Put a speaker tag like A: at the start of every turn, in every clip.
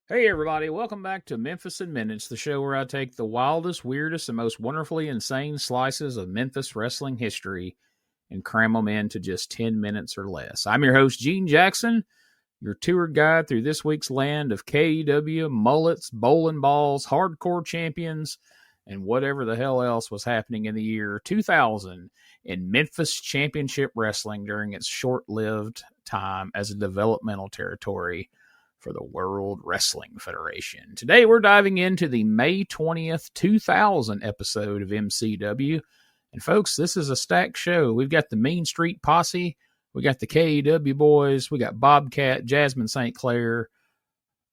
A: Hey everybody, welcome back to Memphis in Minutes, the show where I take the wildest, weirdest, and most wonderfully insane slices of Memphis wrestling history and cram them into just 10 minutes or less. I'm your host, Gene Jackson, your tour guide through this week's land of K.A.W, mullets, bowling balls, hardcore champions, and whatever the hell else was happening in the year 2000 in Memphis Championship Wrestling during its short-lived time as a developmental territory for the World Wrestling Federation. Today we're diving into the May 20th, 2000 episode of MCW. And folks, this is a stacked show. We've got the Mean Street Posse, we got the K.A.W boys, we got Bobcat, Jasmine St, a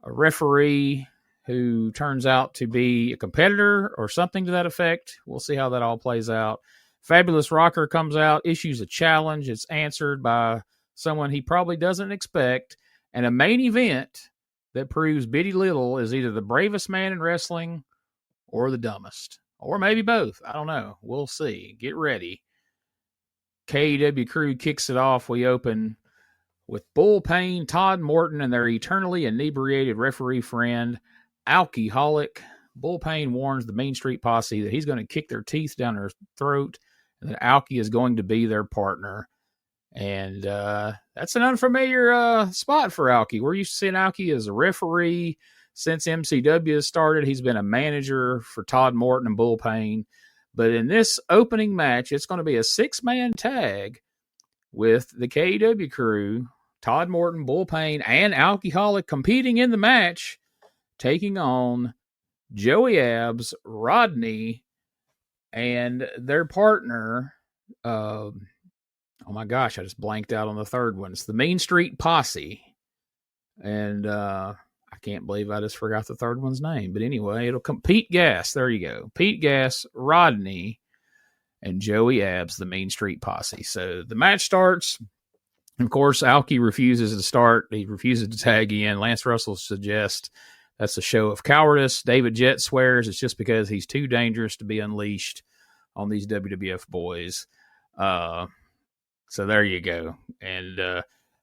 A: referee who turns out to be a competitor or something to that effect. We'll see how that all plays out. Fabulous Rocker comes out, issues a challenge. It's answered by someone he probably doesn't expect. And a main event that proves Bitty Little is either the bravest man in wrestling or the dumbest. Or maybe both. I don't know. We'll see. Get ready. K.A.W crew kicks it off. We open with Bull Payne, Todd Morton, and their eternally inebriated referee friend, Alcoholic. Bull Payne warns the Main Street Posse that he's going to kick their teeth down their throat and that Alky is going to be their partner. And that's an unfamiliar spot for Alky. We're used to seeing Alky as a referee since MCW has started. He's been a manager for Todd Morton and Bull Payne. But in this opening match, it's going to be a six-man tag with the K.A.W crew, Todd Morton, Bull Payne, and Alcoholic competing in the match, taking on Joey Abs, Rodney, and their partner, oh my gosh, I just blanked out on the third one. It's the Mean Street Posse. And I can't believe I just forgot the third one's name. But anyway, it'll come Pete Gas. There you go. Pete Gas, Rodney, and Joey Abs, the Mean Street Posse. So the match starts. Of course, Alky refuses to start. He refuses to tag in. Lance Russell suggests that's a show of cowardice. David Jett swears it's just because he's too dangerous to be unleashed on these WWF boys. So there you go. And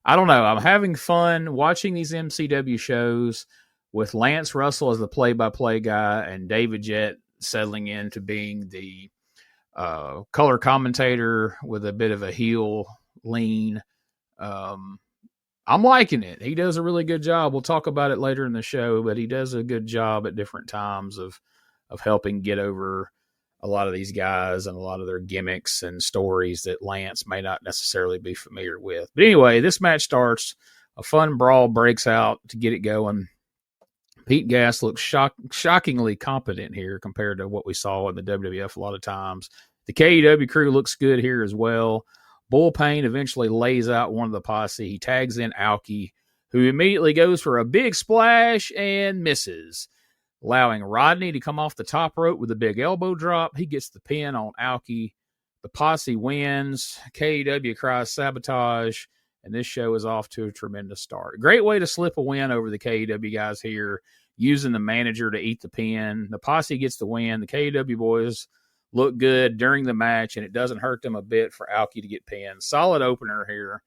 A: I don't know. I'm having fun watching these MCW shows with Lance Russell as the play-by-play guy and David Jett settling into being the color commentator with a bit of a heel lean. I'm liking it. He does a really good job. We'll talk about it later in the show, but he does a good job at different times of helping get over a lot of these guys and a lot of their gimmicks and stories that Lance may not necessarily be familiar with. But anyway, this match starts. A fun brawl breaks out to get it going. Pete Gas looks shockingly competent here compared to what we saw in the WWF a lot of times. The K.A.W crew looks good here as well. Bull Payne eventually lays out one of the posse. He tags in Alky, who immediately goes for a big splash and misses, allowing Rodney to come off the top rope with a big elbow drop. He gets the pin on Alky. The posse wins. K.A.W cries sabotage, and this show is off to a tremendous start. Great way to slip a win over the K.A.W guys here, using the manager to eat the pin. The posse gets the win. The K.A.W boys look good during the match, and it doesn't hurt them a bit for Alky to get pinned. Solid opener here,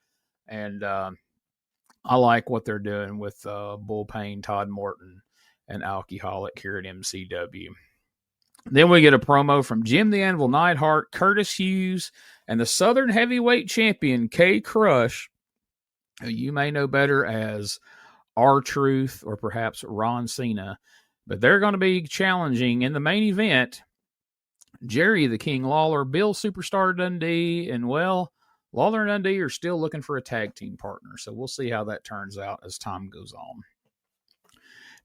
A: and I like what they're doing with Bull Payne, Todd Morton, and Alcoholic here at MCW. Then we get a promo from Jim the Anvil Neidhart, Curtis Hughes, and the Southern Heavyweight Champion, K-Krush, who you may know better as R-Truth or perhaps Ron Cena. But they're going to be challenging in the main event Jerry the King Lawler, Bill Superstar Dundee, and, well, Lawler and Dundee are still looking for a tag team partner. So we'll see how that turns out as time goes on.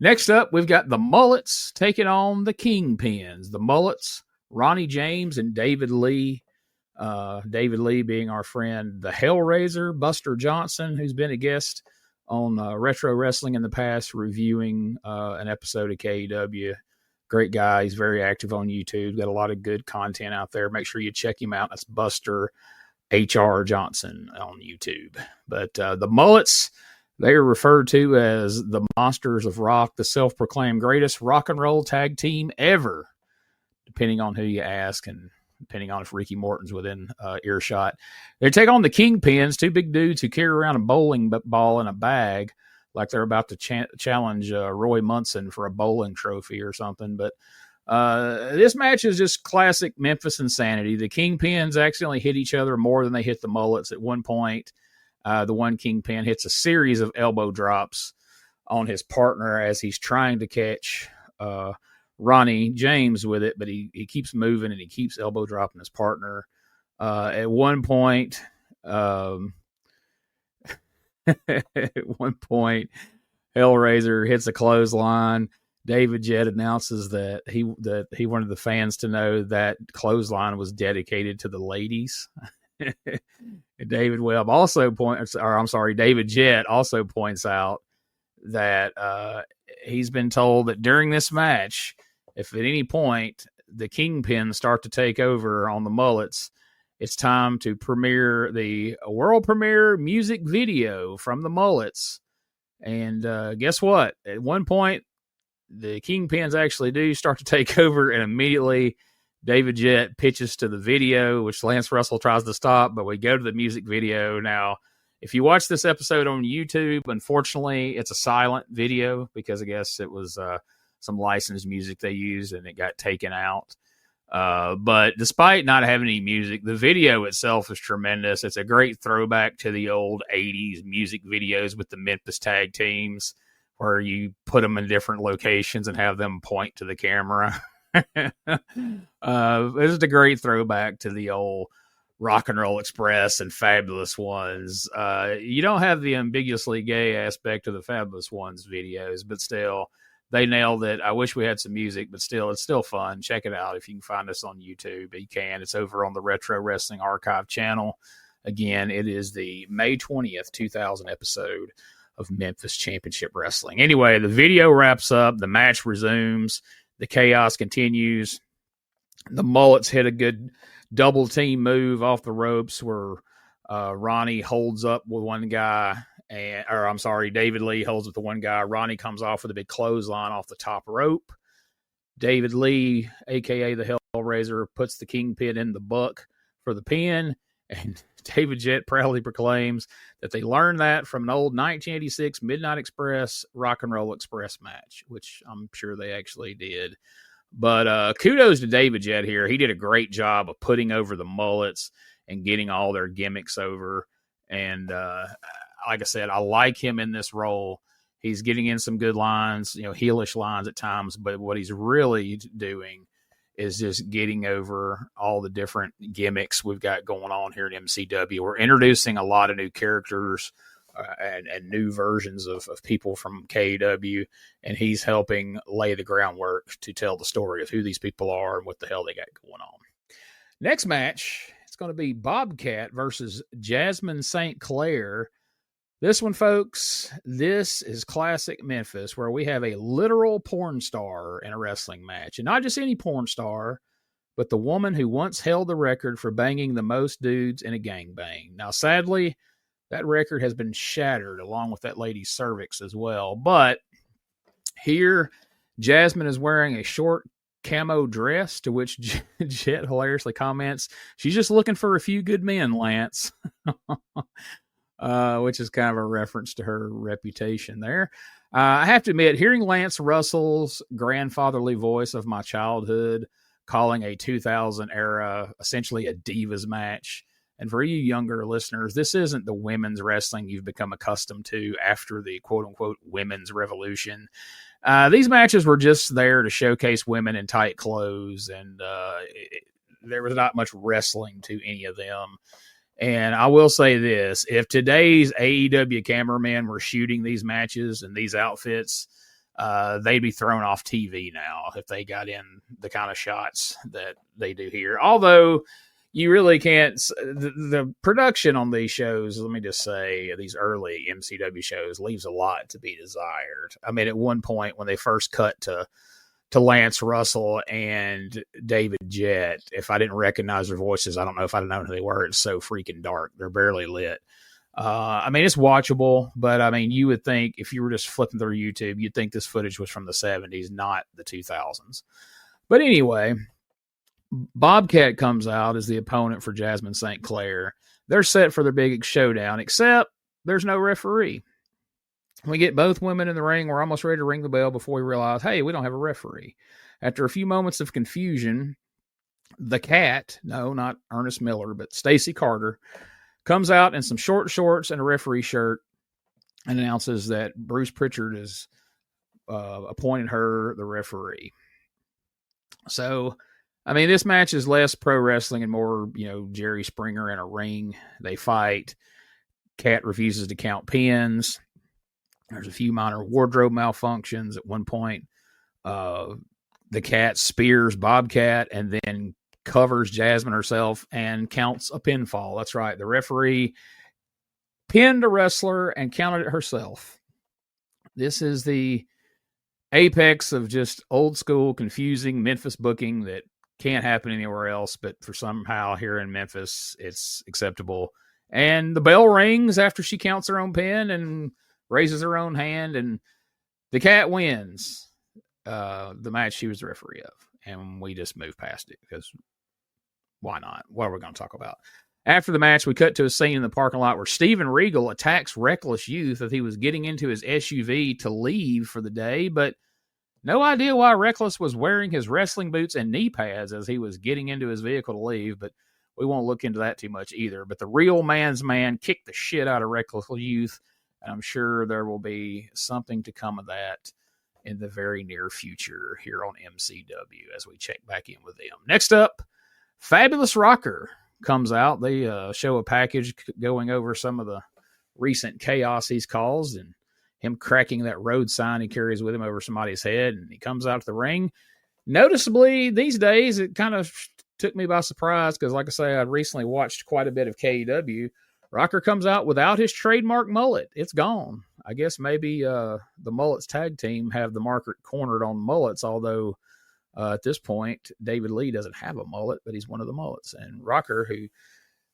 A: Next up, we've got the Mullets taking on the Kingpins. The Mullets, Ronnie James and David Lee. David Lee being our friend, the Hellraiser, Buster Johnson, who's been a guest on Retro Wrestling in the past, reviewing an episode of K.A.W. Great guy. He's very active on YouTube. Got a lot of good content out there. Make sure you check him out. That's Buster H.R. Johnson on YouTube. But the Mullets, they are referred to as the Monsters of Rock, the self-proclaimed greatest rock and roll tag team ever, depending on who you ask and depending on if Ricky Morton's within earshot. They take on the Kingpins, two big dudes who carry around a bowling ball in a bag. like they're about to challenge Roy Munson for a bowling trophy or something. But this match is just classic Memphis insanity. The Kingpins accidentally hit each other more than they hit the Mullets. At one point, the one Kingpin hits a series of elbow drops on his partner as he's trying to catch Ronnie James with it, but he keeps moving and he keeps elbow dropping his partner. At one point, Hellraiser hits a clothesline. David Jett announces that he wanted the fans to know that clothesline was dedicated to the ladies. David Jett also points out that he's been told that during this match, if at any point the Kingpins start to take over on the Mullets, it's time to premiere the world premiere music video from the Mullets. And guess what? At one point, the Kingpins actually do start to take over, and immediately David Jett pitches to the video, which Lance Russell tries to stop, but we go to the music video. Now, if you watch this episode on YouTube, unfortunately, it's a silent video because I guess it was some licensed music they used and it got taken out. But despite not having any music, the video itself is tremendous. It's a great throwback to the old 80s music videos with the Memphis tag teams, where you put them in different locations and have them point to the camera. This is a great throwback to the old Rock and Roll Express and Fabulous Ones. You don't have the ambiguously gay aspect of the Fabulous Ones videos, but still, they nailed it. I wish we had some music, but still, it's still fun. Check it out if you can find us on YouTube. You can. It's over on the Retro Wrestling Archive channel. Again, it is the May 20th, 2000 episode of Memphis Championship Wrestling. Anyway, the video wraps up. The match resumes. The chaos continues. The Mullets hit a good double team move off the ropes where Ronnie holds up with one guy. David Lee holds up the one guy. Ronnie comes off with a big clothesline off the top rope. David Lee, a.k.a. the Hellraiser, puts the Kingpin in the buck for the pin. And David Jett proudly proclaims that they learned that from an old 1986 Midnight Express Rock and Roll Express match, which I'm sure they actually did. But kudos to David Jett here. He did a great job of putting over the Mullets and getting all their gimmicks over. And like I said, I like him in this role. He's getting in some good lines, heelish lines at times. But what he's really doing is just getting over all the different gimmicks we've got going on here at MCW. We're introducing a lot of new characters and new versions of people from K.A.W., and he's helping lay the groundwork to tell the story of who these people are and what the hell they got going on. Next match, it's going to be Bobcat versus Jasmine St. This one, folks, this is classic Memphis, where we have a literal porn star in a wrestling match. And not just any porn star, but the woman who once held the record for banging the most dudes in a gangbang. Now, sadly, that record has been shattered along with that lady's cervix as well. But here, Jasmine is wearing a short camo dress, to which Jet hilariously comments, "She's just looking for a few good men, Lance." Which is kind of a reference to her reputation there. I have to admit, hearing Lance Russell's grandfatherly voice of my childhood calling a 2000 era essentially a divas match, and for you younger listeners, this isn't the women's wrestling you've become accustomed to after the quote-unquote women's revolution. These matches were just there to showcase women in tight clothes, and there was not much wrestling to any of them. And I will say this, if today's AEW cameramen were shooting these matches and these outfits, they'd be thrown off TV now if they got in the kind of shots that they do here. Although you really can't, the production on these shows, let me just say, these early MCW shows leaves a lot to be desired. I mean, at one point when they first cut to Lance Russell and David Jett, if I didn't recognize their voices, I don't know if I'd have known who they were. It's so freaking dark. They're barely lit. I mean, it's watchable, but I mean, you would think if you were just flipping through YouTube, you'd think this footage was from the 70s, not the 2000s. But anyway, Bobcat comes out as the opponent for Jasmine St. They're set for their big showdown, except there's no referee. We get both women in the ring. We're almost ready to ring the bell before we realize, hey, we don't have a referee. After a few moments of confusion, the cat, no, not Ernest Miller, but Stacy Carter, comes out in some short shorts and a referee shirt and announces that Bruce Pritchard has appointed her the referee. So, I mean, this match is less pro wrestling and more, Jerry Springer in a ring. They fight. Cat refuses to count pins. There's a few minor wardrobe malfunctions. At one point, the cat spears Bobcat and then covers Jasmine herself and counts a pinfall. That's right. The referee pinned a wrestler and counted it herself. This is the apex of just old school, confusing Memphis booking that can't happen anywhere else, but for somehow here in Memphis, it's acceptable. And the bell rings after she counts her own pin and raises her own hand, and the cat wins the match she was the referee of. And we just move past it because why not? What are we going to talk about? After the match, we cut to a scene in the parking lot where Steven Regal attacks Reckless Youth as he was getting into his SUV to leave for the day, but no idea why Reckless was wearing his wrestling boots and knee pads as he was getting into his vehicle to leave, but we won't look into that too much either. But the real man's man kicked the shit out of Reckless Youth, and I'm sure there will be something to come of that in the very near future here on MCW as we check back in with them. Next up, Fabulous Rocker comes out. They show a package going over some of the recent chaos he's caused and him cracking that road sign he carries with him over somebody's head, and he comes out to the ring. Noticeably, these days, it kind of took me by surprise because, like I say, I'd recently watched quite a bit of K.A.W. Rocker comes out without his trademark mullet. It's gone. I guess maybe the Mullets tag team have the market cornered on mullets, although at this point, David Lee doesn't have a mullet, but he's one of the Mullets. And Rocker, who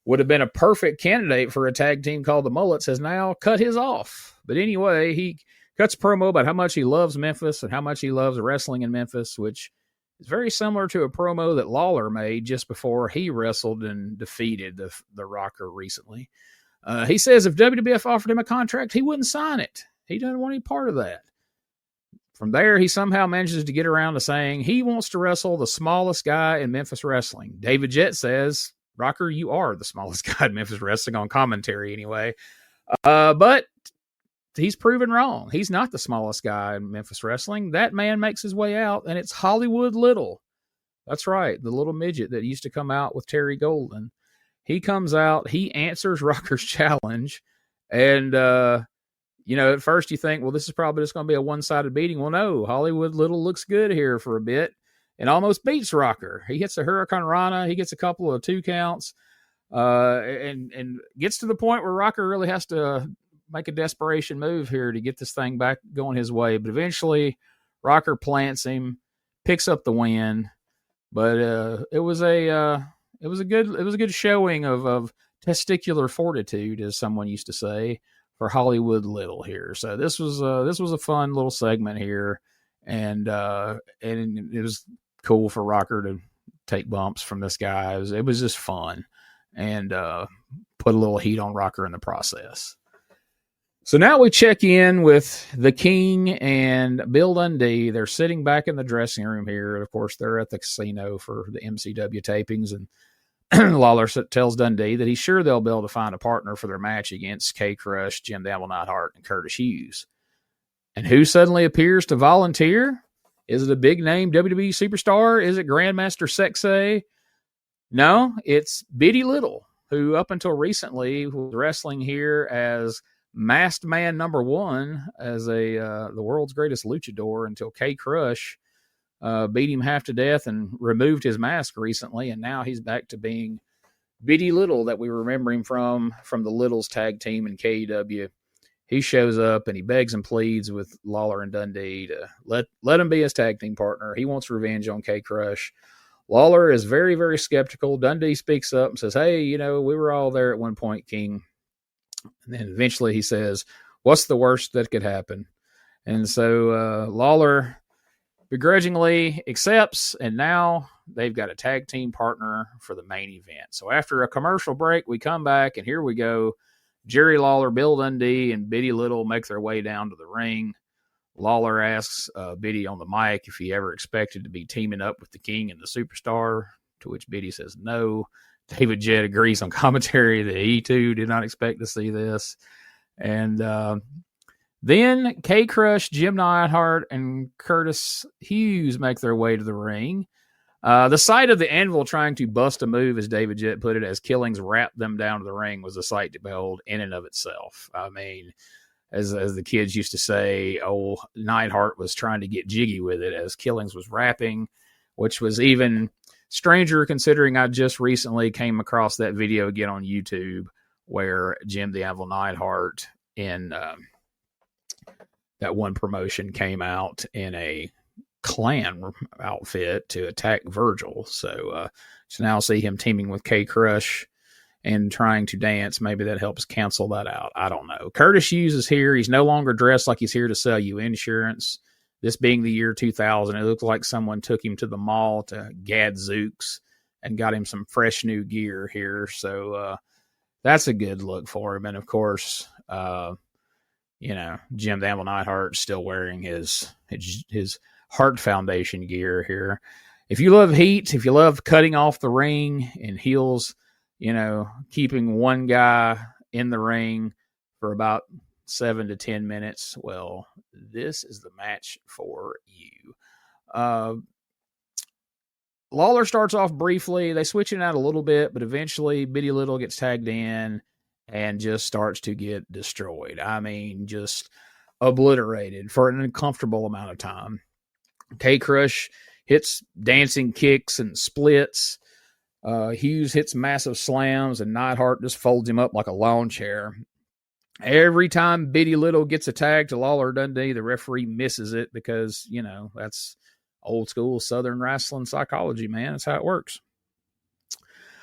A: would have been a perfect candidate for a tag team called the Mullets, has now cut his off. But anyway, he cuts a promo about how much he loves Memphis and how much he loves wrestling in Memphis, which is very similar to a promo that Lawler made just before he wrestled and defeated the Rocker recently. He says if WWF offered him a contract, he wouldn't sign it. He doesn't want any part of that. From there, he somehow manages to get around to saying he wants to wrestle the smallest guy in Memphis wrestling. David Jett says, Rocker, you are the smallest guy in Memphis wrestling on commentary anyway. But he's proven wrong. He's not the smallest guy in Memphis wrestling. That man makes his way out, and it's Hollywood Little. That's right, the little midget that used to come out with Terry Golden. He comes out, he answers Rocker's challenge, and at first you think, well, this is probably just going to be a one-sided beating. Well, no, Hollywood Little looks good here for a bit and almost beats Rocker. He hits a Hurricane Rana. He gets a couple of 2 counts and gets to the point where Rocker really has to make a desperation move here to get this thing back going his way. But eventually Rocker plants him, picks up the win. But it was a good showing of testicular fortitude, as someone used to say, for Hollywood Little here. So this was a fun little segment here, and it was cool for Rocker to take bumps from this guy. It was just fun, and put a little heat on Rocker in the process. So now we check in with the King and Bill Dundee. They're sitting back in the dressing room here. Of course, they're at the casino for the MCW tapings, and Lawler tells Dundee that he's sure they'll be able to find a partner for their match against K-Krush, Jim Damble Neidhart, and Curtis Hughes. And who suddenly appears to volunteer? Is it a big-name WWE superstar? Is it Grandmaster Sexay? No, it's Bitty Little, who up until recently was wrestling here as Masked Man #1 as the world's greatest luchador until K-Krush beat him half to death and removed his mask recently, and now he's back to being Bitty Little that we remember him from the Littles tag team in K.A.W. He shows up and he begs and pleads with Lawler and Dundee to let him be his tag team partner. He wants revenge on K-Krush. Lawler is very, very skeptical. Dundee speaks up and says, hey, we were all there at one point, King. And then eventually he says, what's the worst that could happen? And so Lawler begrudgingly accepts, and now they've got a tag team partner for the main event. So after a commercial break, we come back, and here we go. Jerry Lawler, Bill Dundee, and Biddy Little make their way down to the ring. Lawler asks Biddy on the mic if he ever expected to be teaming up with the King and the Superstar, to which Biddy says no. David Jett agrees on commentary that he too did not expect to see this. And then K-Krush, Jim Neidhart, and Curtis Hughes make their way to the ring. The sight of the Anvil trying to bust a move, as David Jett put it, as Killings wrapped them down to the ring, was a sight to behold in and of itself. I mean, as the kids used to say, old Neidhart was trying to get jiggy with it as Killings was rapping, which was even stranger considering I just recently came across that video again on YouTube where Jim the Anvil Neidhart in that one promotion came out in a clan outfit to attack Virgil. So now see him teaming with K-Krush and trying to dance. Maybe that helps cancel that out. I don't know. Curtis Hughes is here. He's no longer dressed like he's here to sell you insurance. This being the year 2000, it looks like someone took him to the mall to Gadzooks and got him some fresh new gear here. So that's a good look for him. And of course, Jim the Anvil Neidhart still wearing his Heart Foundation gear here. If you love heat, if you love cutting off the ring and heels, keeping one guy in the ring for about 7 to 10 minutes, well, this is the match for you. Lawler starts off briefly. They switch it out a little bit, but eventually Biddy Little gets tagged in and just starts to get destroyed. I mean, just obliterated for an uncomfortable amount of time. K-Krush hits dancing kicks and splits. Hughes hits massive slams, and Neidhart just folds him up like a lawn chair. Every time Biddy Little gets a tag to Lawler Dundee, the referee misses it because, that's old school Southern wrestling psychology, man. That's how it works.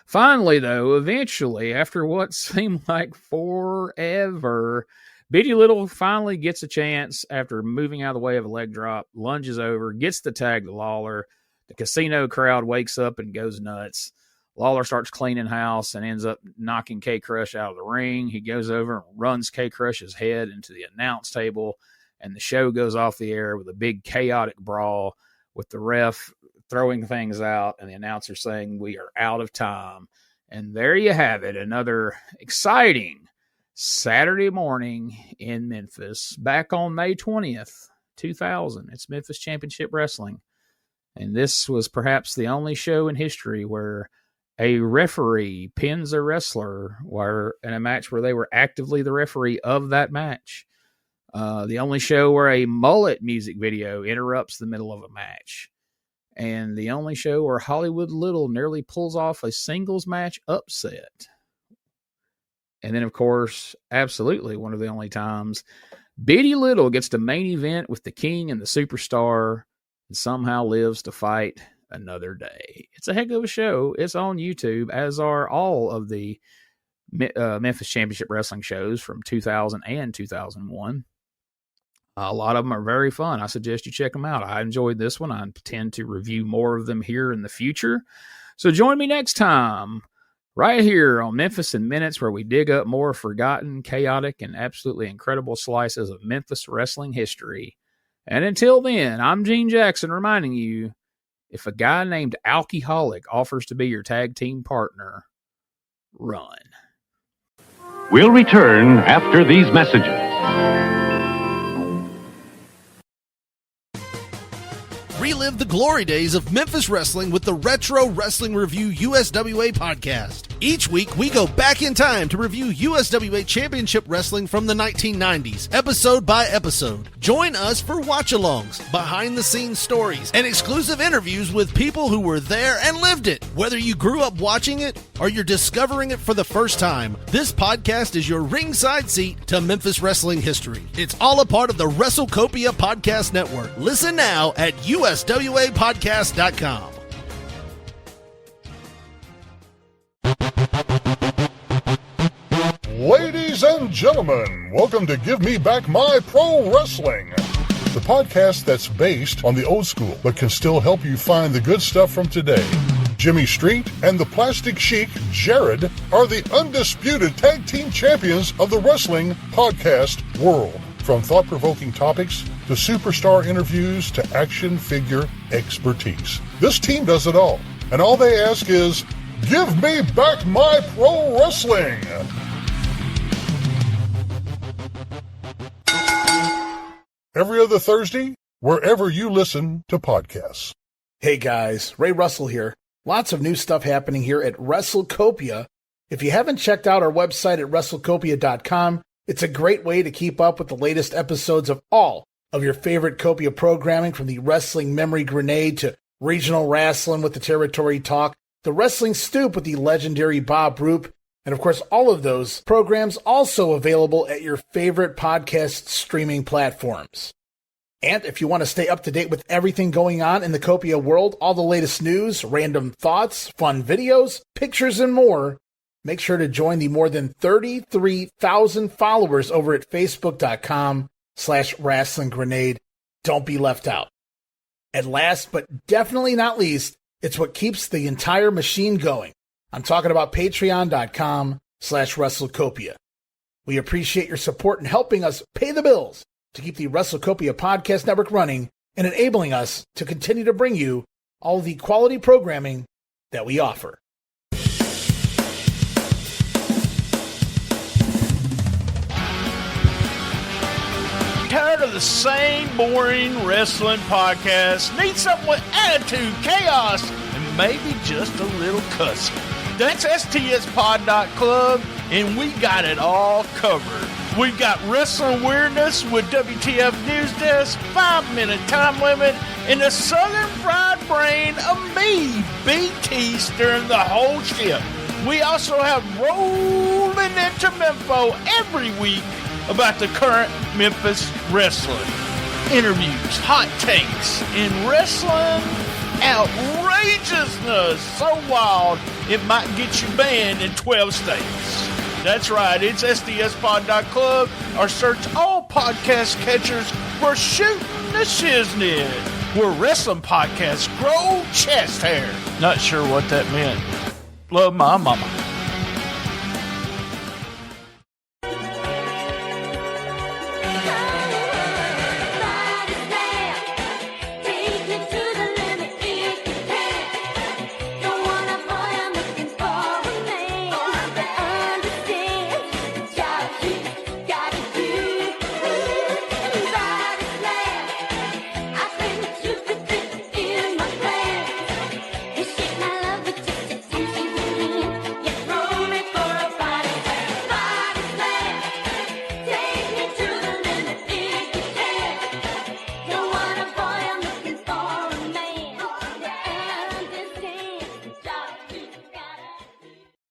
A: Finally, though, eventually, after what seemed like forever, Biddy Little finally gets a chance after moving out of the way of a leg drop, lunges over, gets the tag to Lawler. The casino crowd wakes up and goes nuts. Lawler starts cleaning house and ends up knocking K-Krush out of the ring. He goes over and runs K-Krush's head into the announce table, and the show goes off the air with a big chaotic brawl with the ref throwing things out and the announcer saying, "We are out of time." And there you have it, another exciting Saturday morning in Memphis, back on May 20th, 2000. It's Memphis Championship Wrestling. And this was perhaps the only show in history where a referee pins a wrestler in a match where they were actively the referee of that match. The only show where a mullet music video interrupts the middle of a match. And the only show where Hollywood Little nearly pulls off a singles match upset. And then, of course, absolutely one of the only times Biddy Little gets to main event with the King and the Superstar and somehow lives to fight another day. It's a heck of a show. It's on YouTube, as are all of the Memphis Championship Wrestling shows from 2000 and 2001. A lot of them are very fun. I suggest you check them out. I enjoyed this one. I intend to review more of them here in the future. So join me next time, right here on Memphis in Minutes, where we dig up more forgotten, chaotic, and absolutely incredible slices of Memphis wrestling history. And until then, I'm Gene Jackson reminding you, if a guy named Alcoholic offers to be your tag team partner, run.
B: We'll return after these messages.
C: Relive the glory days of Memphis wrestling with the Retro Wrestling Review USWA podcast. Each week, we go back in time to review USWA Championship Wrestling from the 1990s, episode by episode. Join us for watch-alongs, behind-the-scenes stories, and exclusive interviews with people who were there and lived it. Whether you grew up watching it or you're discovering it for the first time, this podcast is your ringside seat to Memphis wrestling history. It's all a part of the WrestleCopia Podcast Network. Listen now at USWApodcast.com.
D: Ladies and gentlemen, welcome to Give Me Back My Pro Wrestling, the podcast that's based on the old school but can still help you find the good stuff from today. Jimmy Street and the Plastic Sheik, Jared, are the undisputed tag team champions of the wrestling podcast world. From thought-provoking topics to superstar interviews to action figure expertise. This team does it all. And all they ask is, give me back my pro wrestling! Every other Thursday, wherever you listen to podcasts.
C: Hey guys, Ray Russell here. Lots of new stuff happening here at WrestleCopia. If you haven't checked out our website at WrestleCopia.com, it's a great way to keep up with the latest episodes of all of your favorite Copia programming, from the Wrestling Memory Grenade to Regional Wrestling with the Territory Talk, the Wrestling Stoop with the legendary Bob Roop, and of course all of those programs also available at your favorite podcast streaming platforms. And if you want to stay up to date with everything going on in the Copia world, all the latest news, random thoughts, fun videos, pictures, and more, make sure to join the more than 33,000 followers over at Facebook.com/Wrestling Grenade. Don't be left out. And last but definitely not least, it's what keeps the entire machine going. I'm talking about Patreon.com/WrestleCopia. We appreciate your support in helping us pay the bills to keep the WrestleCopia Podcast Network running and enabling us to continue to bring you all the quality programming that we offer.
E: Tired of the same boring wrestling podcast? Need something with attitude, chaos, and maybe just a little cussing? That's STSpod.club, and we got it all covered. We got wrestling weirdness with WTF News Desk, 5-minute time limit, and the Southern Fried Brain of me, BT, steering the whole ship. We also have rolling into Mempho every week about the current Memphis wrestling. Interviews, hot takes, and wrestling outrageousness so wild it might get you banned in 12 states. That's right, it's SDSpod.club, or search all podcast catchers for Shooting the Shiznit, where wrestling podcasts grow chest hair. Not sure what that meant. Love my mama.